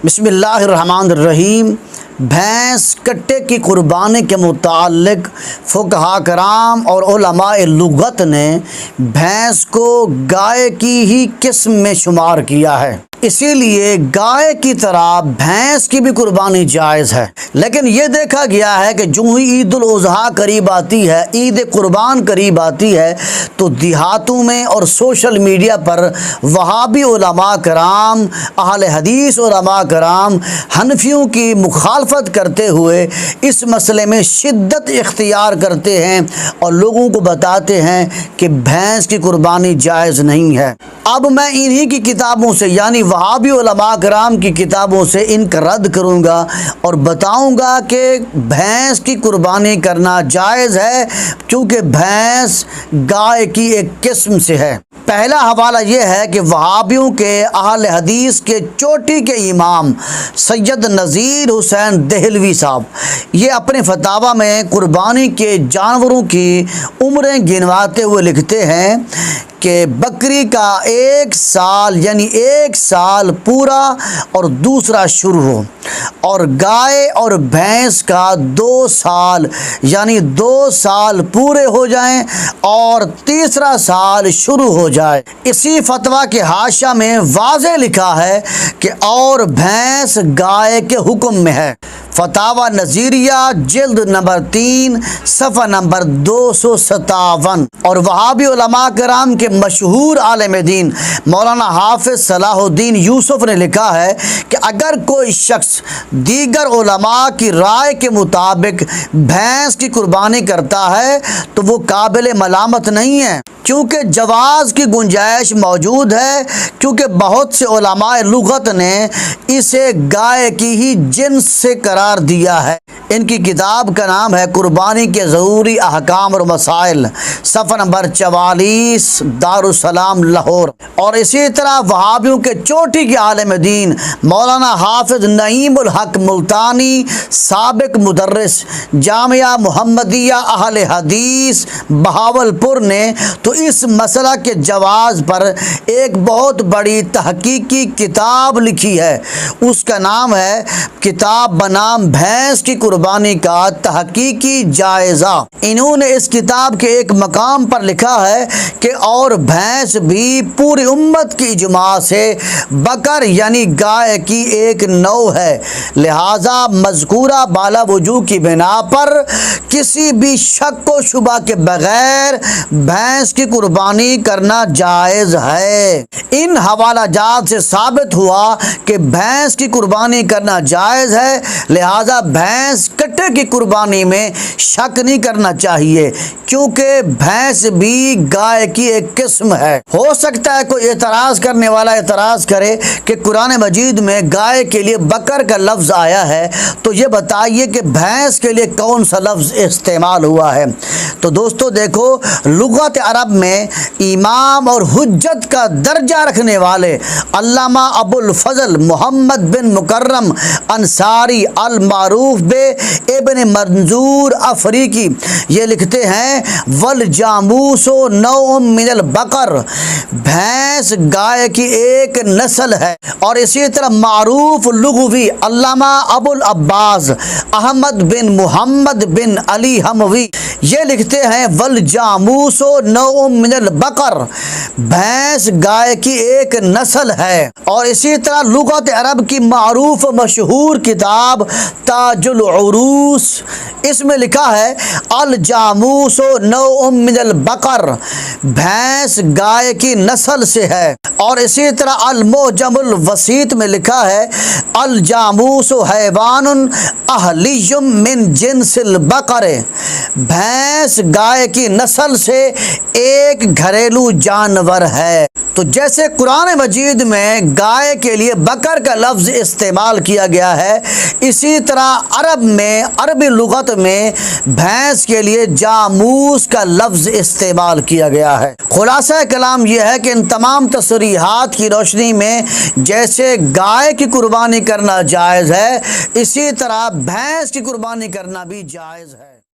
بسم اللہ الرحمن الرحیم۔ بھینس کٹے کی قربانی کے متعلق فقہا کرام اور علماء لغت نے بھینس کو گائے کی ہی قسم میں شمار کیا ہے، اسی لیے گائے کی طرح بھینس کی بھی قربانی جائز ہے۔ لیکن یہ دیکھا گیا ہے کہ جو ہی عید الاضحیٰ قریب آتی ہے، عید قربان قریب آتی ہے، تو دیہاتوں میں اور سوشل میڈیا پر وہابی علماء کرام، اہل حدیث علماء کرام حنفیوں کی مخالفت کرتے ہوئے اس مسئلے میں شدت اختیار کرتے ہیں اور لوگوں کو بتاتے ہیں کہ بھینس کی قربانی جائز نہیں ہے۔ اب میں انہی کی کتابوں سے، یعنی وہابی علماء کرام کی کتابوں سے ان کا رد کروں گا اور بتاؤں گا کہ بھینس کی قربانی کرنا جائز ہے، کیونکہ بھینس گائے کی ایک قسم سے ہے۔ پہلا حوالہ یہ ہے کہ وہابیوں کے اہل حدیث کے چوٹی کے امام سید نذیر حسین دہلوی صاحب، یہ اپنے فتاویٰ میں قربانی کے جانوروں کی عمریں گنواتے ہوئے لکھتے ہیں کہ بکری کا 1 سال یعنی 1 سال پورا اور دوسرا شروع ہو، اور گائے اور بھینس کا 2 سال یعنی 2 سال پورے ہو جائیں اور تیسرا سال شروع ہو جائے۔ اسی فتویٰ کے حاشیہ میں واضح لکھا ہے کہ اور بھینس گائے کے حکم میں ہے۔ فتاویٰ نظیریہ جلد نمبر 3 صفحہ نمبر 257۔ اور وہابی علماء کرام کے مشہور عالم دین مولانا حافظ صلاح الدین یوسف نے لکھا ہے کہ اگر کوئی شخص دیگر علماء کی رائے کے مطابق بھینس کی قربانی کرتا ہے تو وہ قابل ملامت نہیں ہے، کیونکہ جواز کی گنجائش موجود ہے، کیونکہ بہت سے علماء لغت نے اسے گائے کی ہی جنس سے قرار دیا ہے۔ ان کی کتاب کا نام ہے قربانی کے ضروری احکام اور مسائل، صفحہ نمبر 44، دارالسلام لاہور۔ اور اسی طرح وہابیوں کے چوٹی کے عالم دین مولانا حافظ نعیم الحق ملتانی، سابق مدرس جامعہ محمدیہ اہل حدیث بہاولپور نے تو اس مسئلہ کے جواز پر ایک بہت بڑی تحقیقی کتاب لکھی ہے۔ اس کا نام ہے کتاب بنام بھینس کی قربانی کا تحقیقی جائزہ۔ انہوں نے اس کتاب کے ایک مقام پر لکھا ہے کہ اور بھینس بھی پوری امت کی اجماع سے بکر یعنی گائے کی ایک نوع ہے، لہذا مذکورہ بالا وجوہ کی بنا پر کسی بھی شک و شبہ کے بغیر بھینس کی قربانی کرنا جائز ہے۔ ان حوالہ جات سے ثابت ہوا کہ بھینس کی قربانی کرنا جائز ہے، لہذا بھینس کٹے کی قربانی میں شک نہیں کرنا چاہیے، کیونکہ بھینس بھی گائے کی ایک قسم ہے۔ ہو سکتا ہے کوئی اعتراض کرنے والا اعتراض کرے کہ قرآن مجید میں گائے کے لیے بکر کا لفظ آیا ہے، تو یہ بتائیے کہ بھینس کے لیے کون سا لفظ استعمال ہوا ہے۔ تو دوستو دیکھو، لغت عرب میں امام اور حجت کا درجہ رکھنے والے علامہ ابو الفضل محمد بن مکرم انصاری المعروف بے ابن منظور افریقی یہ لکھتے ہیں والجاموس نوع من البقر، بھینس گائے کی ایک نسل ہے۔ اور اسی طرح معروف لغوی علامہ ابو العباس احمد بن محمد بن علی حموی یہ لکھتے ہیں والجاموس نوع من البقر، بھینس گائے کی ایک نسل ہے۔ اور اسی طرح لغت عرب کی معروف مشہور کتاب تاج العروس، اس میں لکھا ہے الجاموس نوع من البقر، بھینس گائے کی نسل سے ہے۔ اور اسی طرح المعجم الوسیط میں لکھا ہے الجاموس حیوان اہلی من جنس البقر، بھینس گائے کی نسل سے ایک گھریلو جانور ہے۔ تو جیسے قرآن مجید میں گائے کے لیے بکر کا لفظ استعمال کیا گیا ہے، اسی طرح عرب میں عربی لغت میں بھینس کے لیے جاموس کا لفظ استعمال کیا گیا ہے۔ خلاصہ کلام یہ ہے کہ ان تمام تصریحات کی روشنی میں جیسے گائے کی قربانی کرنا جائز ہے، اسی طرح بھینس کی قربانی کرنا بھی جائز ہے۔